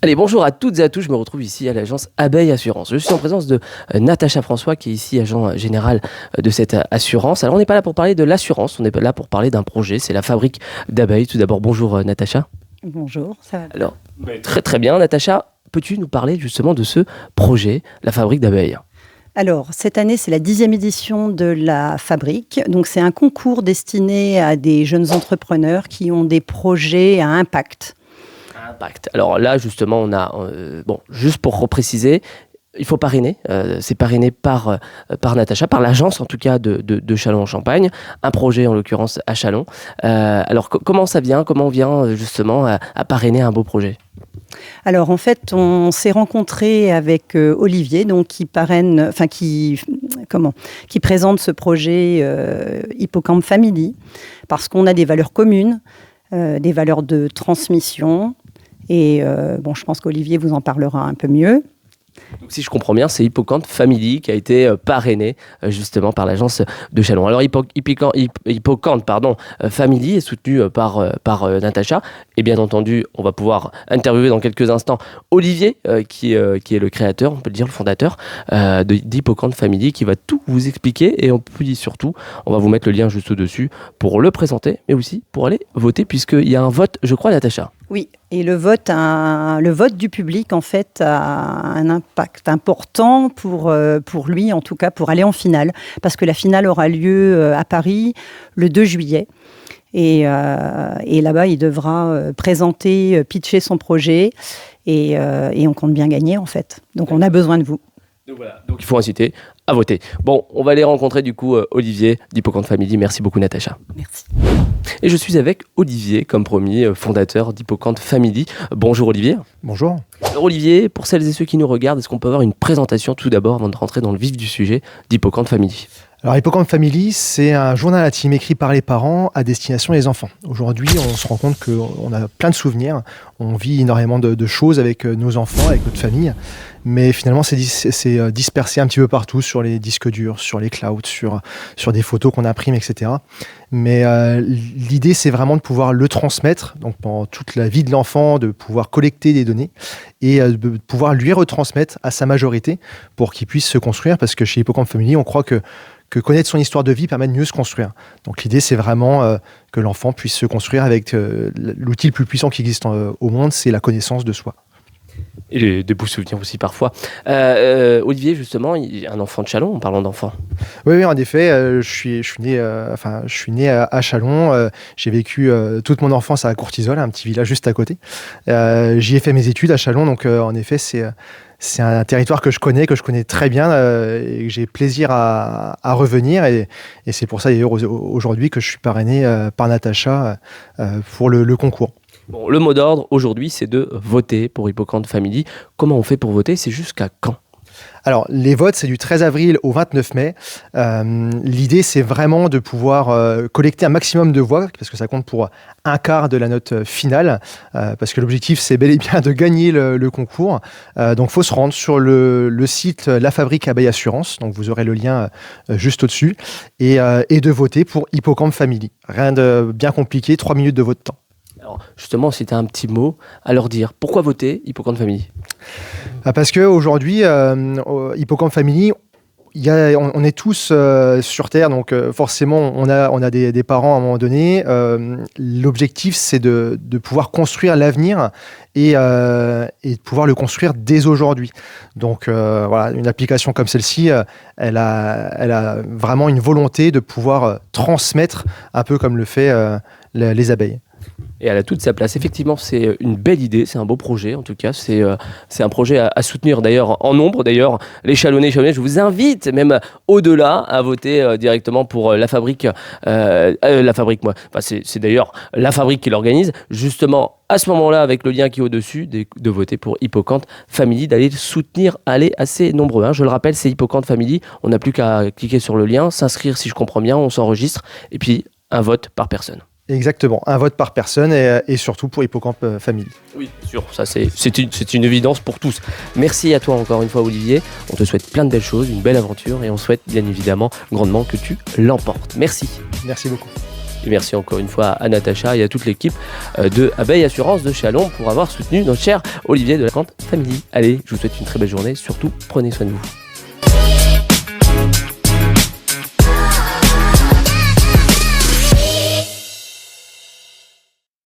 Allez, bonjour à toutes et à tous, je me retrouve ici à l'agence Abeille Assurance. Je suis en présence de Natacha François qui est ici agent général de cette assurance. Alors on n'est pas là pour parler de l'assurance, on est là pour parler d'un projet, c'est la fabrique d'abeilles. Tout d'abord, bonjour Natacha. Bonjour, ça va bien. Alors, très très bien Natacha, peux-tu nous parler justement de ce projet, la fabrique d'abeilles ? Alors, cette année, c'est la 10e édition de la Fabrique. Donc, c'est un concours destiné à des jeunes entrepreneurs qui ont des projets à impact. Impact. Alors là, justement, on a, juste pour repréciser, il faut parrainer. C'est parrainé par Natacha, par l'agence en tout cas de Châlons-en-Champagne. Un projet en l'occurrence à Châlons. Alors comment ça vient ? Comment on vient justement à parrainer un beau projet ? Alors en fait, on s'est rencontré avec Olivier, donc qui présente ce projet Hippocampe Family, parce qu'on a des valeurs communes, des valeurs de transmission. Et je pense qu'Olivier vous en parlera un peu mieux. Donc, si je comprends bien, c'est Hippocampe Family qui a été parrainé justement par l'agence de Châlons. Alors Hippocampe Family est soutenu par Natacha. Et bien entendu, on va pouvoir interviewer dans quelques instants Olivier, qui est le créateur, on peut le dire, le fondateur d'Hippocampe Family, qui va tout vous expliquer. Et puis surtout, on va vous mettre le lien juste au-dessus pour le présenter, mais aussi pour aller voter, puisqu'il y a un vote, je crois, Natacha. Oui, et le vote du public, en fait, a un impact important pour lui, en tout cas, pour aller en finale. Parce que la finale aura lieu à Paris le 2 juillet. Et là-bas, il devra pitcher son projet. Et on compte bien gagner, en fait. Donc, on a besoin de vous. Donc voilà, donc il faut inciter à voter. Bon, on va aller rencontrer du coup Olivier d'Hippocampe Family. Merci beaucoup Natacha. Merci. Et je suis avec Olivier, comme promis, fondateur d'Hippocampe Family. Bonjour Olivier. Bonjour. Alors Olivier, pour celles et ceux qui nous regardent, est-ce qu'on peut avoir une présentation tout d'abord avant de rentrer dans le vif du sujet d'Hippocampe Family ? Alors, Hippocampe Family, c'est un journal intime écrit par les parents à destination des enfants. Aujourd'hui, on se rend compte qu'on a plein de souvenirs. On vit énormément de choses avec nos enfants, avec notre famille. Mais finalement, c'est dispersé un petit peu partout sur les disques durs, sur les clouds, sur des photos qu'on imprime, etc. Mais l'idée, c'est vraiment de pouvoir le transmettre, donc pendant toute la vie de l'enfant, de pouvoir collecter des données et de pouvoir lui retransmettre à sa majorité pour qu'il puisse se construire. Parce que chez Hippocampe Family, on croit que connaître son histoire de vie permet de mieux se construire. Donc l'idée, c'est vraiment que l'enfant puisse se construire avec l'outil le plus puissant qui existe au monde, c'est la connaissance de soi. Et des beaux souvenirs aussi parfois. Olivier, justement, un enfant de Châlons, en parlant d'enfant. Oui, en effet, je suis né à Châlons. J'ai vécu toute mon enfance à Courtisols, un petit village juste à côté. J'y ai fait mes études à Châlons, donc en effet, c'est un territoire que je connais très bien et que j'ai plaisir à revenir. Et c'est pour ça d'ailleurs aujourd'hui que je suis parrainé par Natacha pour le concours. Bon, le mot d'ordre aujourd'hui, c'est de voter pour Hippocampe Family. Comment on fait pour voter ? C'est jusqu'à quand ? Alors, les votes, c'est du 13 avril au 29 mai. L'idée, c'est vraiment de pouvoir collecter un maximum de voix, parce que ça compte pour un quart de la note finale, parce que l'objectif, c'est bel et bien de gagner le concours. Donc, il faut se rendre sur le site La Fabrique Abeille Assurance, donc vous aurez le lien juste au-dessus, et de voter pour Hippocampe Family. Rien de bien compliqué, 3 minutes de votre temps. Alors, justement, si tu as un petit mot à leur dire, pourquoi voter Hippocampe Family ? Parce qu'aujourd'hui, Hippocampe Family, on est tous sur Terre, donc forcément, on a des parents à un moment donné. L'objectif, c'est de pouvoir construire l'avenir et de pouvoir le construire dès aujourd'hui. Donc voilà, une application comme celle-ci, elle a vraiment une volonté de pouvoir transmettre un peu comme le fait les abeilles. Et elle a toute sa place. Effectivement, c'est une belle idée, c'est un beau projet. En tout cas, c'est un projet à soutenir d'ailleurs en nombre. D'ailleurs, les Chalonnais, je vous invite même au-delà à voter directement pour la fabrique. C'est d'ailleurs la fabrique qui l'organise. Justement, à ce moment-là, avec le lien qui est au-dessus, de voter pour Hippocampe Family, d'aller le soutenir, aller assez nombreux. Hein. Je le rappelle, c'est Hippocampe Family. On n'a plus qu'à cliquer sur le lien, s'inscrire si je comprends bien, on s'enregistre et puis un vote par personne. Exactement, un vote par personne et surtout pour Hippocampe Family. Oui, bien sûr, ça c'est une évidence pour tous. Merci à toi encore une fois Olivier, on te souhaite plein de belles choses, une belle aventure et on souhaite bien évidemment grandement que tu l'emportes. Merci. Merci beaucoup. puis merci encore une fois à Natacha et à toute l'équipe de Abeille Assurance de Châlons pour avoir soutenu notre cher Olivier de la Plante Family. Allez, je vous souhaite une très belle journée, surtout prenez soin de vous.